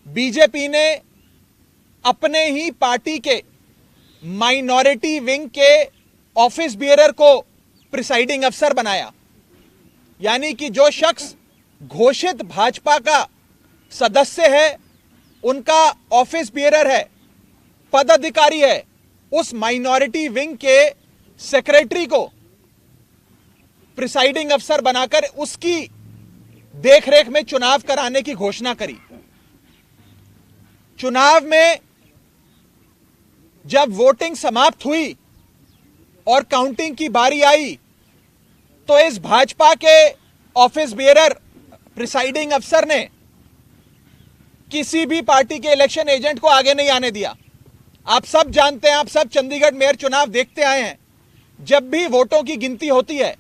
BJP ने अपने ही party के माइनॉरिटी विंग के ऑफिस बियरर को प्रिसाइडिंग अफसर बनाया। यानी कि जो शख्स घोषित भाजपा का सदस्य है, उनका ऑफिस बियरर है, पदाधिकारी है, उस माइनॉरिटी विंग के सेक्रेटरी को प्रिसाइडिंग अफसर बनाकर उसकी देखरेख में चुनाव कराने की घोषणा करी। चुनाव में जब वोटिंग समाप्त हुई और काउंटिंग की बारी आई तो इस भाजपा के ऑफिस बियरर प्रिसाइडिंग अफसर ने किसी भी पार्टी के इलेक्शन एजेंट को आगे नहीं आने दिया। आप सब जानते हैं, आप सब चंडीगढ़ मेयर चुनाव देखते आए हैं, जब भी वोटों की गिनती होती है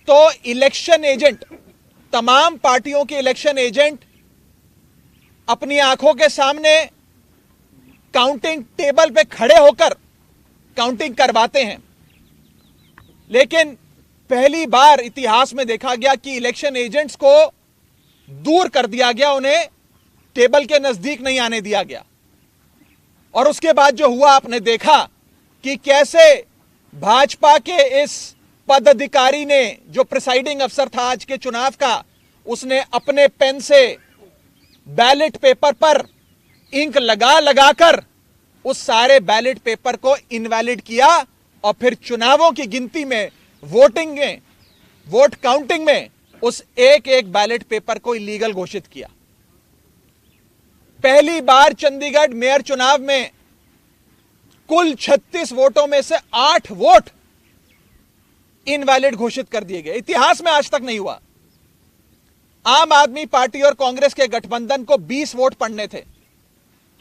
तो इलेक्शन एजेंट, तमाम पार्टियों के इलेक्शन एजेंट अपनी आंखों के सामने काउंटिंग टेबल पे खड़े होकर काउंटिंग करवाते हैं। लेकिन पहली बार इतिहास में देखा गया कि इलेक्शन एजेंट्स को दूर कर दिया गया, उन्हें टेबल के नजदीक नहीं आने दिया गया। और उसके बाद जो हुआ, आपने देखा कि कैसे भाजपा के इस पदाधिकारी ने, जो प्रिसाइडिंग अफसर था आज के चुनाव का, उसने अपने पेन से बैलेट पेपर पर इंक लगा लगाकर उस सारे बैलेट पेपर को इनवैलिड किया और फिर चुनावों की गिनती में, वोटिंग में, वोट काउंटिंग में उस एक एक बैलेट पेपर को इलीगल घोषित किया। पहली बार चंडीगढ़ मेयर चुनाव में कुल 36 वोटों में से 8 वोट इनवैलिड घोषित कर दिए गए। इतिहास में आज तक नहीं हुआ। आम आदमी पार्टी और कांग्रेस के गठबंधन को 20 वोट पड़ने थे,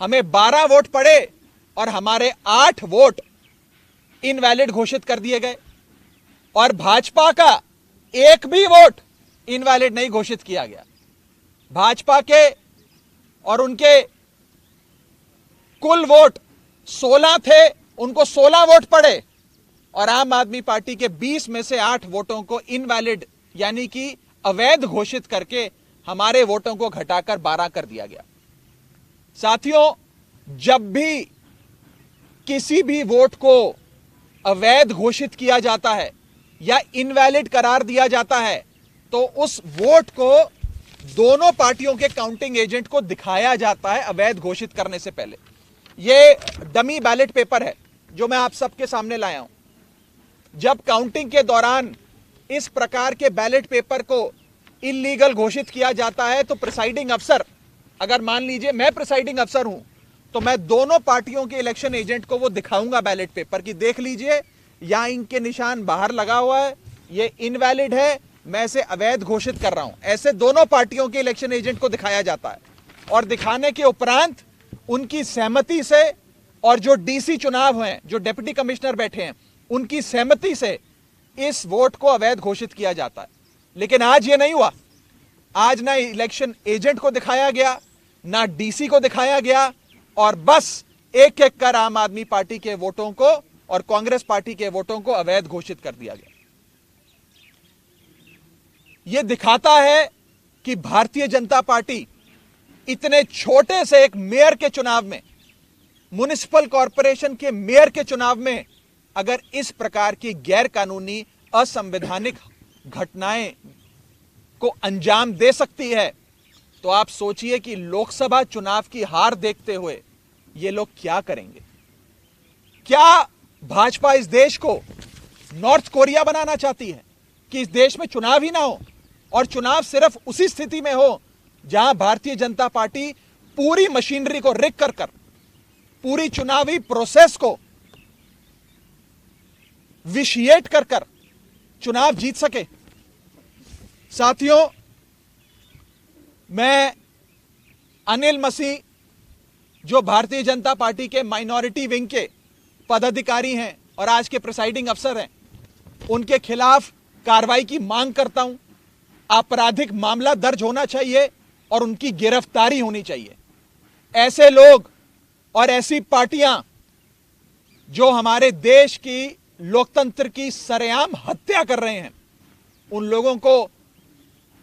हमें 12 वोट पड़े और हमारे 8 वोट इनवैलिड घोषित कर दिए गए। और भाजपा का एक भी वोट इनवैलिड नहीं घोषित किया गया। भाजपा के और उनके कुल वोट 16 थे, उनको 16 वोट पड़े और आम आदमी पार्टी के 20 में से 8 वोटों को इनवैलिड यानी कि अवैध घोषित करके हमारे वोटों को घटाकर 12 कर दिया गया। साथियों, जब भी किसी भी वोट को अवैध घोषित किया जाता है या इनवैलिड करार दिया जाता है तो उस वोट को दोनों पार्टियों के काउंटिंग एजेंट को दिखाया जाता है अवैध घोषित करने से पहले। यह डमी बैलेट पेपर है जो मैं आप सबके सामने लाया हूं। जब काउंटिंग के दौरान इस प्रकार के बैलेट पेपर को इलीगल घोषित किया जाता है तो प्रिसाइडिंग अफसर, अगर मान लीजिए मैं प्रिसाइडिंग अफसर हूं, तो मैं दोनों पार्टियों के इलेक्शन एजेंट को वो दिखाऊंगा बैलेट पेपर की, देख लीजिए यहां इनके निशान बाहर लगा हुआ है, ये इनवैलिड है, मैं इसे अवैध घोषित कर रहा हूं। ऐसे दोनों पार्टियों के इलेक्शन एजेंट को दिखाया जाता है और दिखाने के उपरांत उनकी सहमति से, और जो डीसी चुनाव हैं, जो डिप्टी कमिश्नर बैठे हैं, उनकी सहमति से इस वोट को अवैध घोषित किया जाता है। लेकिन आज ये नहीं हुआ। आज ना इलेक्शन एजेंट को दिखाया गया, ना डीसी को दिखाया गया, और बस एक एक कर आम आदमी पार्टी के वोटों को और कांग्रेस पार्टी के वोटों को अवैध घोषित कर दिया गया। यह दिखाता है कि भारतीय जनता पार्टी इतने छोटे से एक मेयर के चुनाव में, म्युनिसिपल कॉरपोरेशन के मेयर के चुनाव में, अगर इस प्रकार की गैर कानूनी असंवैधानिक घटनाएं को अंजाम दे सकती है, तो आप सोचिए कि लोकसभा चुनाव की हार देखते हुए ये लोग क्या करेंगे। क्या भाजपा इस देश को नॉर्थ कोरिया बनाना चाहती है कि इस देश में चुनाव ही ना हो, और चुनाव सिर्फ उसी स्थिति में हो जहां भारतीय जनता पार्टी पूरी मशीनरी को रिग कर पूरी चुनावी प्रोसेस को विशिएट कर चुनाव जीत सके। साथियों, मैं अनिल मसीह, जो भारतीय जनता पार्टी के माइनॉरिटी विंग के पदाधिकारी हैं और आज के प्रिसाइडिंग अफसर हैं, उनके खिलाफ कार्रवाई की मांग करता हूं। आपराधिक मामला दर्ज होना चाहिए और उनकी गिरफ्तारी होनी चाहिए। ऐसे लोग और ऐसी पार्टियां जो हमारे देश की लोकतंत्र की सरेआम हत्या कर रहे हैं, उन लोगों को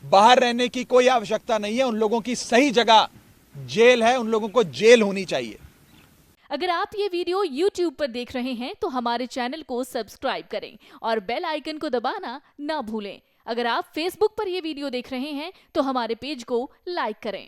बाहर रहने की कोई आवश्यकता नहीं है। उन लोगों की सही जगह जेल है, उन लोगों को जेल होनी चाहिए। अगर आप ये वीडियो YouTube पर देख रहे हैं तो हमारे चैनल को सब्सक्राइब करें और बेल आइकन को दबाना ना भूलें। अगर आप Facebook पर ये वीडियो देख रहे हैं तो हमारे पेज को लाइक करें।